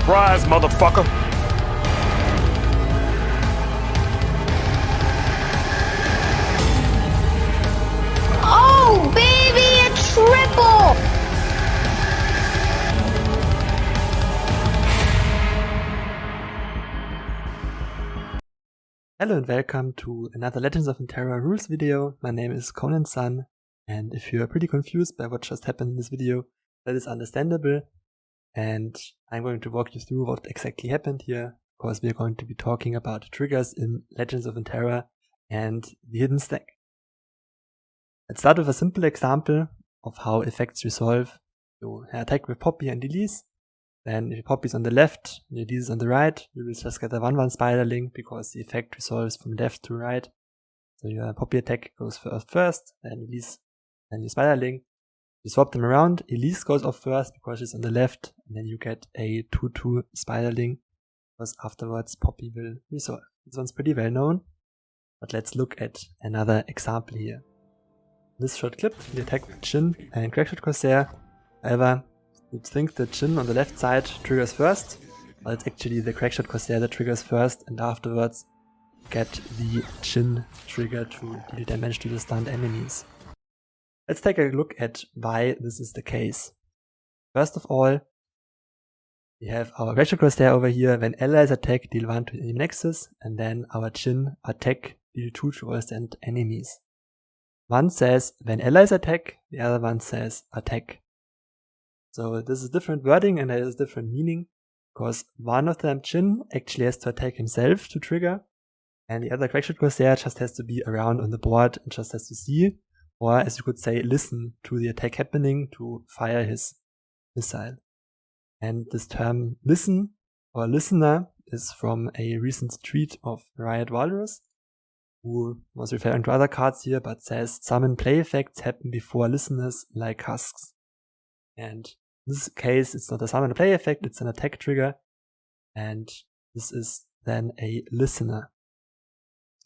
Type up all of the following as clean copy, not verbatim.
Surprise, motherfucker! Oh, baby, a triple! Hello and welcome to another Legends of Runeterra rules video. My name is Conan's son, and if you are pretty confused by what just happened in this video, that is understandable. And I'm going to walk you through what exactly happened here, because we are going to be talking about triggers in Legends of Runeterra and the hidden stack. Let's start with a simple example of how effects resolve. You attack with Poppy and Elise. Then if Poppy is on the left and Elise is on the right, you will just get a 1-1 spiderling because the effect resolves from left to right. So your Poppy attack goes first, then Elise, then your spiderling. You swap them around, Elise goes off first because she's on the left, and then you get a 2-2 spiderling because afterwards Poppy will resolve. This one's pretty well known, but let's look at another example here. In this short clip, we attack with Jhin and Crackshot Corsair. However, you'd think the Jhin on the left side triggers first, but it's actually the Crackshot Corsair that triggers first, and afterwards get the Jhin trigger to deal damage to the stunned enemies. Let's take a look at why this is the case. First of all, we have our Crackshot Corsair over here. When allies attack, deal 1 to enemy nexus, and then our Jhin attack, deal 2 to all stunned enemies. One says when allies attack, the other one says attack. So this is different wording and there is different meaning, because one of them, Jhin, actually has to attack himself to trigger, and the other Crackshot Corsair just has to be around on the board and just has to see, or as you could say, listen to the attack happening to fire his missile. And this term listen or listener is from a recent tweet of Riot Walrus, who was referring to other cards here, but says summon play effects happen before listeners like husks. And in this case, it's not a summon play effect, it's an attack trigger, and this is then a listener.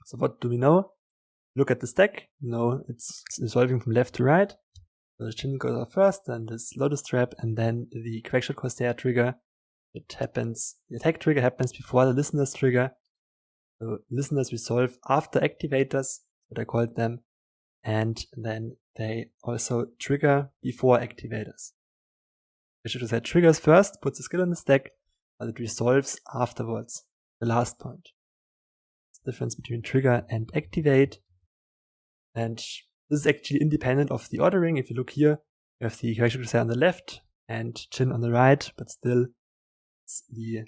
So what do we know? Look at the stack, you know it's resolving from left to right. So the Jhin goes off first, then this Lotus Trap, and then the Crackshot Corsair trigger. The attack trigger happens before the listener's trigger. So listeners resolve after activators, what I called them, and then they also trigger before activators. Crackshot Corsair triggers first, puts a skill on the stack, but it resolves afterwards, the last point. It's the difference between trigger and activate, and this is actually independent of the ordering. If you look here, you have the Crackshot Corsair on the left and Jhin on the right, but still it's the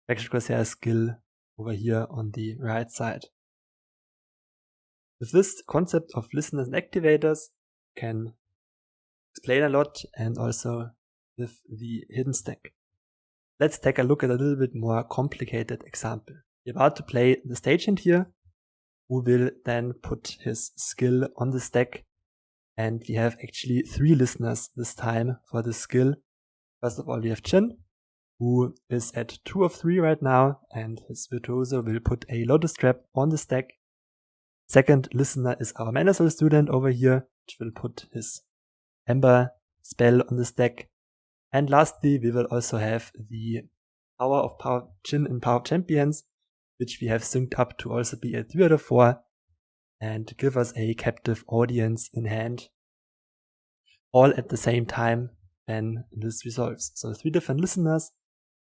Crackshot Corsair skill over here on the right side. With this concept of listeners and activators, can explain a lot, and also with the hidden stack. Let's take a look at a little bit more complicated example. We're about to play the stagehand here, who will then put his skill on the stack, and we have actually 3 listeners this time for this skill. First of all, we have Jhin, who is at 2 of 3 right now, and his Virtuoso will put a Lotus Trap on the stack. Second listener is our Mana Soul student over here, which will put his Ember spell on the stack. And lastly, we will also have the Power of Jhin in Power of Champions, which we have synced up to also be at 3 out of 4 and give us a captive audience in hand, all at the same time when this resolves. So 3 different listeners.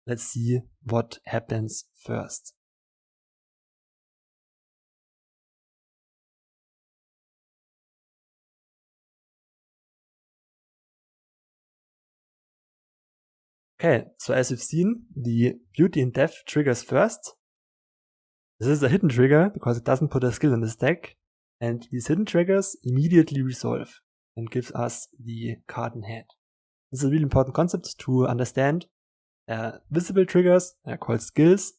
Let's see what happens first. Okay, so as you've seen, the Beauty and Death triggers first. This is a hidden trigger because it doesn't put a skill in the stack, and these hidden triggers immediately resolve and gives us the card in hand. This is a really important concept to understand. Visible triggers are called skills,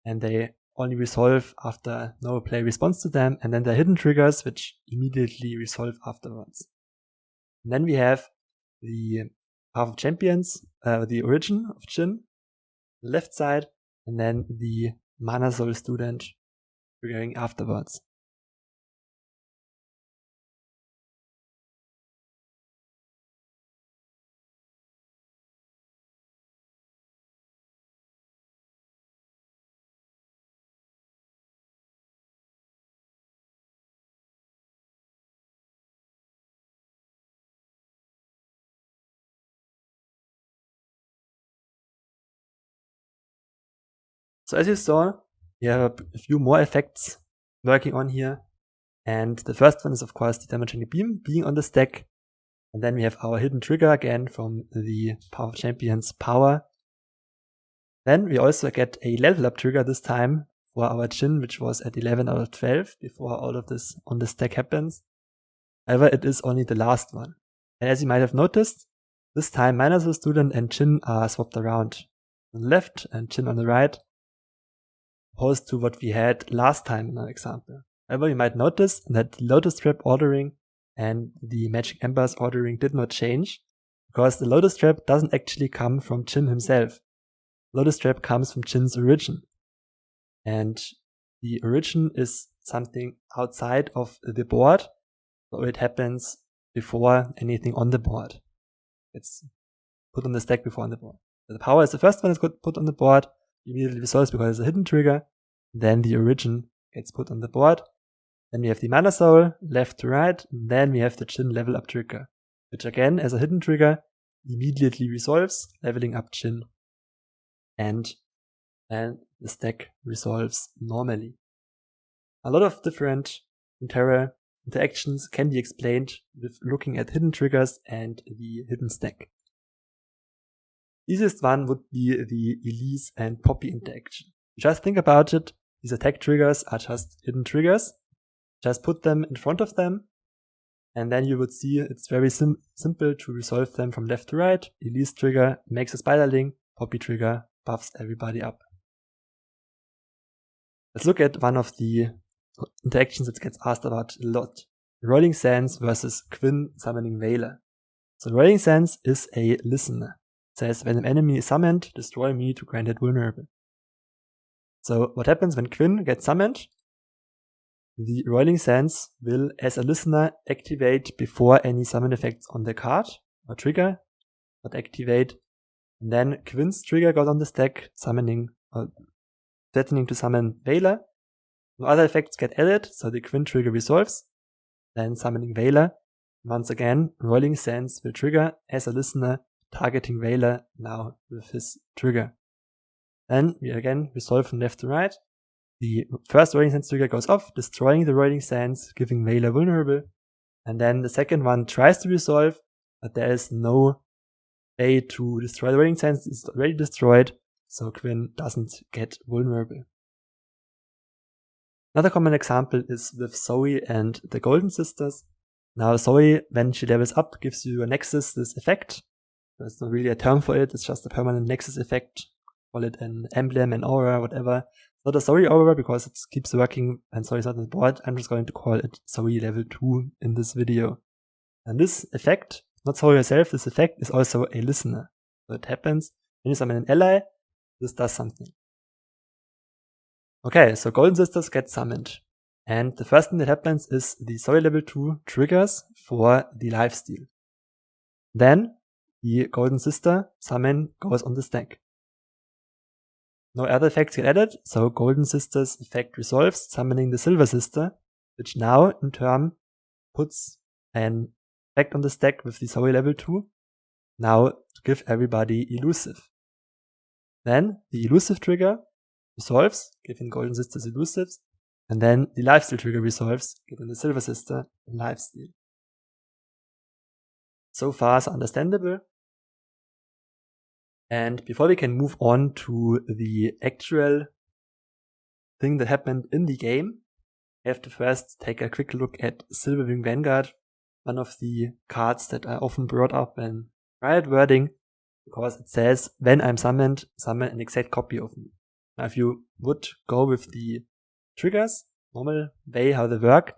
and they only resolve after no player responds to them, and then there are hidden triggers which immediately resolve afterwards. And then we have the Path of Champions, the origin of Jhin, the left side, and then the Mana Soul student triggering afterwards. So as you saw, we have a few more effects working on here. And the first one is of course the damaging beam being on the stack. And then we have our hidden trigger again from the Power of Champions power. Then we also get a level up trigger this time for our Jhin, which was at 11 out of 12 before all of this on the stack happens. However, it is only the last one. And as you might have noticed, this time Minotaur Student and Jhin are swapped around on the left and Jhin on the right, opposed to what we had last time in our example. However, you might notice that the Lotus Trap ordering and the Magic Embers ordering did not change, because the Lotus Trap doesn't actually come from Jhin himself. Lotus Trap comes from Jin's origin. And the origin is something outside of the board, so it happens before anything on the board. It's put on the stack before on the board. So the power is the first one that's put on the board, immediately resolves because it's a hidden trigger. Then the origin gets put on the board. Then we have the Mana Soul, left to right. And then we have the Jhin level up trigger, which again, as a hidden trigger, immediately resolves, leveling up Jhin. And then the stack resolves normally. A lot of different Runeterra interactions can be explained with looking at hidden triggers and the hidden stack. Easiest one would be the Elise and Poppy interaction. Just think about it, these attack triggers are just hidden triggers. Just put them in front of them, and then you would see it's very simple to resolve them from left to right. Elise trigger makes a spiderling, Poppy trigger buffs everybody up. Let's look at one of the interactions that gets asked about a lot. Roiling Sands versus Quinn summoning Veiler. So Roiling Sands is a listener. It says, when an enemy is summoned, destroy me to grant it vulnerable. So what happens when Quinn gets summoned? The Roiling Sands will, as a listener, activate before any summon effects on the card or trigger, but activate. And then Quinn's trigger goes on the stack, summoning or threatening to summon Veiler. No other effects get added, so the Quinn trigger resolves. Then summoning Veiler. Once again, Roiling Sands will trigger as a listener, targeting Veiler now with his trigger. Then we again resolve from left to right. The first Roiling Sands trigger goes off, destroying the Roiling Sands, giving Veiler vulnerable. And then the second one tries to resolve, but there is no way to destroy the Roiling Sands. It's already destroyed, so Quinn doesn't get vulnerable. Another common example is with Zoe and the Golden Sisters. Now Zoe, when she levels up, gives you a Nexus, this effect. There's not really a term for it, it's just a permanent Nexus effect. Call it an emblem, an aura, whatever. It's not a Zoe aura because it keeps working and Zoe is not on the board. I'm just going to call it Zoe level 2 in this video. And this effect, not Zoe herself, this effect is also a listener. So it happens when you summon an ally, this does something. Okay, so Golden Sisters get summoned. And the first thing that happens is the Zoe level 2 triggers for the lifesteal. Then the Golden Sister summon goes on the stack. No other effects get added, so Golden Sister's effect resolves, summoning the Silver Sister, which now in turn puts an effect on the stack with the Zoe level 2, now to give everybody elusive. Then the elusive trigger resolves, giving Golden Sisters elusives, and then the lifesteal trigger resolves, giving the Silver Sister lifesteal. So far so understandable. And before we can move on to the actual thing that happened in the game, we have to first take a quick look at Silverwing Vanguard, one of the cards that are often brought up in Riot wording, because it says, when I'm summoned, summon an exact copy of me. Now if you would go with the triggers, normal way how they work,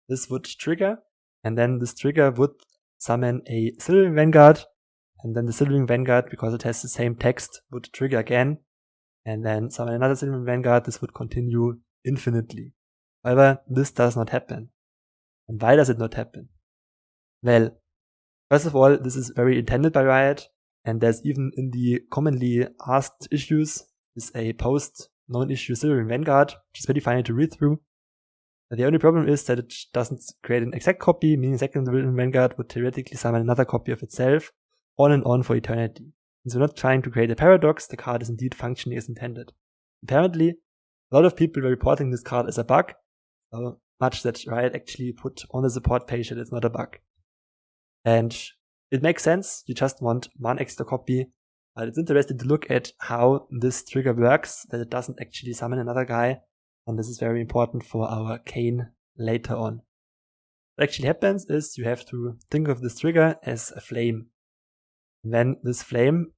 this would trigger, and then this trigger would summon a Silverwing Vanguard, and then the Silverwing Vanguard, because it has the same text, would trigger again, and then summon another Silverwing Vanguard. This would continue infinitely. However, this does not happen. And why does it not happen? Well, first of all, this is very intended by Riot, and there's even in the commonly asked issues is a post-known issue Silverwing Vanguard, which is pretty funny to read through. The only problem is that it doesn't create an exact copy, meaning second Silverwing Vanguard would theoretically summon another copy of itself, on and on for eternity. Since we're not trying to create a paradox, the card is indeed functioning as intended. apparently, a lot of people were reporting this card as a bug, so much that Riot actually put on the support page that it's not a bug. And it makes sense, you just want one extra copy, but it's interesting to look at how this trigger works, that it doesn't actually summon another guy, and this is very important for our Kayn later on. What actually happens is you have to think of this trigger as a flame. And then this flame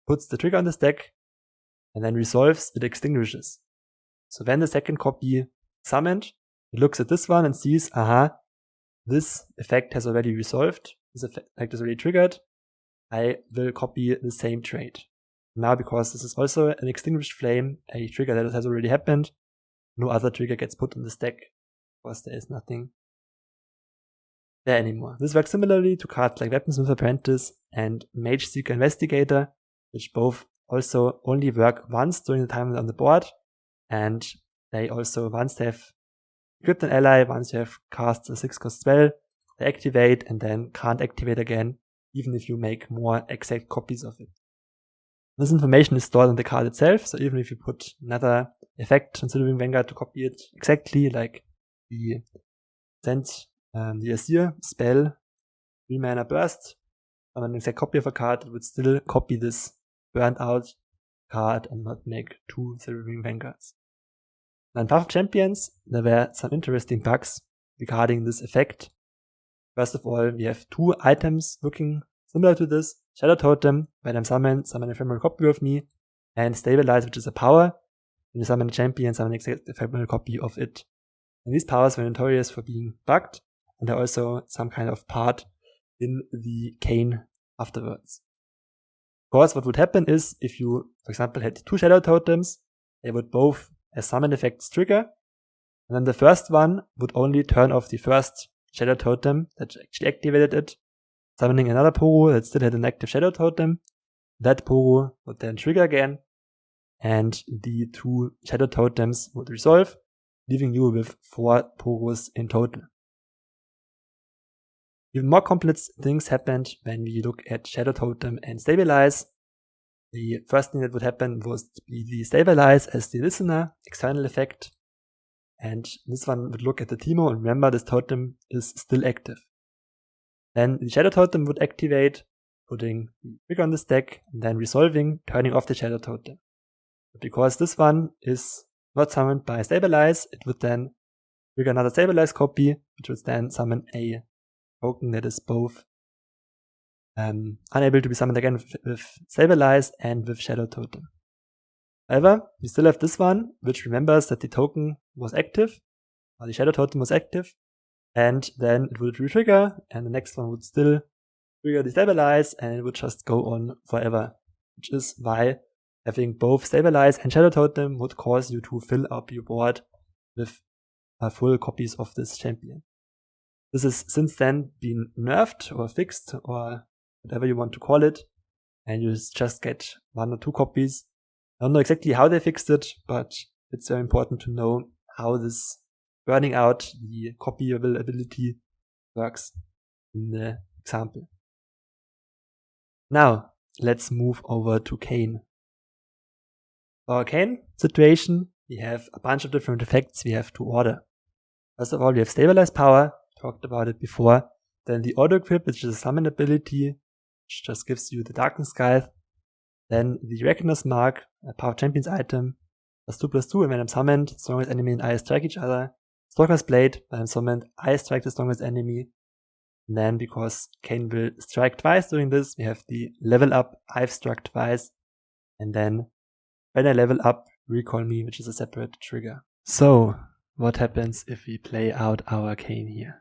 puts the trigger on the stack, and then resolves, it extinguishes. So when the second copy summoned, it looks at this one and sees, aha, this effect has already resolved, this effect is already triggered, I will copy the same trait. Now, because this is also an extinguished flame, a trigger that has already happened, no other trigger gets put on the stack, because there is nothing there anymore. This works similarly to cards like Weaponsmith Apprentice and Mage Seeker Investigator, which both also only work once during the time on the board, and they also, once they have equipped an ally, once you have cast a 6-cost spell, they activate and then can't activate again, even if you make more exact copies of it. This information is stored on the card itself, so even if you put another effect on Silverwing Vanguard to copy it exactly, like the the Azir spell, 3-mana burst, on an exact copy of a card, it would still copy this burned out card and not make 2 Silverwing Vanguards. Now in Path of Champions, there were some interesting bugs regarding this effect. First of all, we have 2 items looking similar to this. Shadow Totem, when I'm summoned, summon an ephemeral copy of me, and Stabilize, which is a power. When you summon a champion, summon an exact ephemeral copy of it. And these powers were notorious for being bugged, and they're also some kind of part in the Kayn afterwards. Of course, what would happen is, if you, for example, had 2 Shadow Totems, they would both, as summon effects, trigger, and then the first one would only turn off the first Shadow Totem that actually activated it, summoning another Poru that still had an active Shadow Totem. That Poru would then trigger again, and the 2 Shadow Totems would resolve, leaving you with 4 Porus in total. Even more complex things happened when we look at Shadow Totem and Stabilize. The first thing that would happen was to be the Stabilize as the listener, external effect. And this one would look at the Teemo and remember this totem is still active. Then the Shadow Totem would activate, putting the trigger on the stack, and then resolving, turning off the Shadow Totem. But because this one is not summoned by Stabilize, it would then trigger another Stabilize copy, which would then summon a token that is both unable to be summoned again with Stabilize and with Shadow Totem. However, we still have this one, which remembers that the token was active, or the Shadow Totem was active, and then it would re-trigger, and the next one would still trigger the Stabilize, and it would just go on forever. Which is why having both Stabilize and Shadow Totem would cause you to fill up your board with full copies of this champion. This has since then been nerfed or fixed, or whatever you want to call it, and you just get 1 or 2 copies. I don't know exactly how they fixed it, but it's very important to know how this burning out the copyable ability works in the example. Now, let's move over to Kayn. For our Kayn situation, we have a bunch of different effects we have to order. First of all, we have Stabilize Power, talked about it before. Then the Auto Equip, which is a summon ability, which just gives you the Darkin Scythe. Then the Reckoner's Mark, a Path of Champions item, +2/+2, and when I'm summoned, strongest enemy and I strike each other. Stalker's Blade, when I'm summoned, I strike the strongest enemy. And then, because Kayn will strike twice during this, we have the level up, I've struck twice. And then, when I level up, Recall Me, which is a separate trigger. So, what happens if we play out our Kayn here?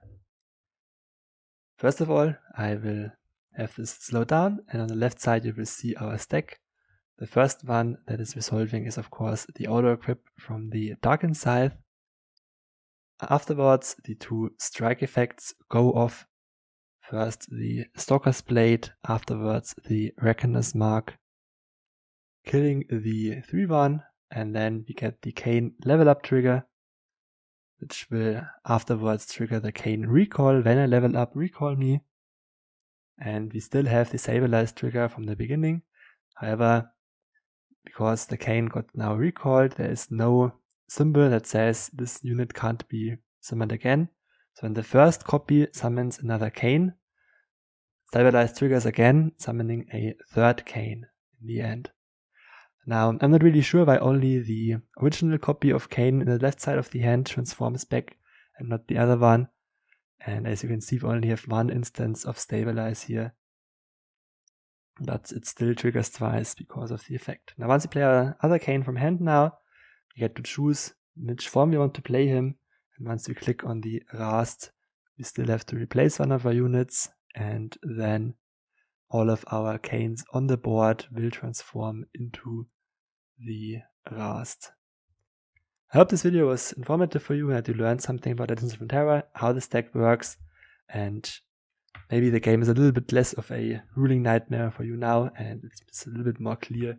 First of all, I will have this slow down, and on the left side you will see our stack. The first one that is resolving is of course the auto equip from the Darkin Scythe. Afterwards, the 2 strike effects go off. First the Stalker's Blade, afterwards the Reckoner's Mark, killing the 3/1, and then we get the Kayn level up trigger, which will afterwards trigger the Kayn recall. When I level up, Recall Me. And we still have the Stabilize trigger from the beginning. However, because the Kayn got now recalled, there is no symbol that says this unit can't be summoned again. So when the first copy summons another Kayn, Stabilize triggers again, summoning a third Kayn in the end. Now, I'm not really sure why only the original copy of Kayn in the left side of the hand transforms back and not the other one. And as you can see, we only have one instance of Stabilize here. But it still triggers twice because of the effect. Now, once you play another Kayn from hand now, you get to choose which form you want to play him. And once you click on the Rast, we still have to replace one of our units. And then all of our Kayns on the board will transform into the Rast. I hope this video was informative for you and that you learned something about Legends of Runeterra, how this deck works, and maybe the game is a little bit less of a ruling nightmare for you now, and it's a little bit more clear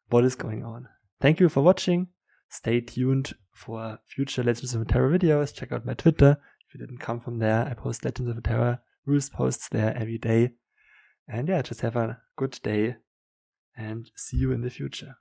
what is going on. Thank you for watching. Stay tuned for future Legends of Runeterra videos. Check out my Twitter. If you didn't come from there, I post Legends of Runeterra rules posts there every day. And yeah, just have a good day and see you in the future.